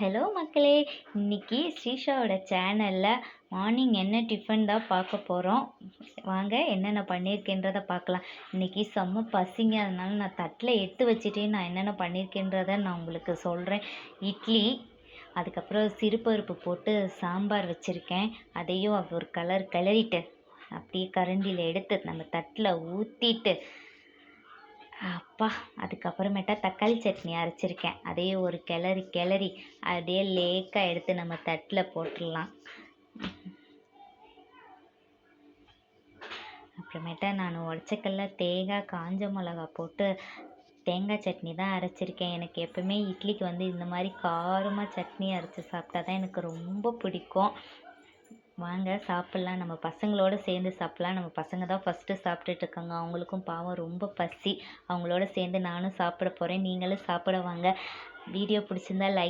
Hello மக்களே! இன்னைக்கு ஸ்ரீஷாவோட சேனலில் மார்னிங் என்ன டிஃபன் தான் பார்க்க போகிறோம். வாங்க என்னென்ன பண்ணியிருக்கேன்றதை பார்க்கலாம். இன்றைக்கி செம்ம பசிங்க, அதனால நான் தட்டில் எடுத்து வச்சுட்டே நான் என்னென்ன பண்ணியிருக்கேன்றதை நான் உங்களுக்கு சொல்கிறேன். இட்லி, அதுக்கப்புறம் சிறுபருப்பு போட்டு சாம்பார் வச்சுருக்கேன். அதையும் ஒரு கிளறிட்டு அப்படியே கரண்டியில் எடுத்து நம்ம தட்டில் ஊற்றிட்டு அப்பா, அதுக்கப்புறமேட்டா தக்காளி சட்னி அரைச்சிருக்கேன். அதையே ஒரு கிளறி அப்படியே லேக்காக எடுத்து நம்ம தட்டில் போட்டுடலாம். அப்புறமேட்டா நான் உடச்சக்கல்ல தேங்காய் காஞ்ச மிளகா போட்டு தேங்காய் சட்னி தான் அரைச்சிருக்கேன். எனக்கு எப்பவுமே இட்லிக்கு இந்த மாதிரி காரமாக சட்னி அரைச்சி சாப்பிட்டா தான் எனக்கு ரொம்ப பிடிக்கும். வாங்க சாப்பிட்லாம், நம்ம பசங்களோட சேர்ந்து சாப்பிட்லாம். நம்ம பசங்க தான் ஃபஸ்ட்டு சாப்பிட்டுட்டு இருக்காங்க. அவங்களுக்கும் பாவம் ரொம்ப பசி. அவங்களோட சேர்ந்து நானும் சாப்பிட போகிறேன். நீங்களும் சாப்பிட வாங்க. வீடியோ பிடிச்சிருந்தா லைக்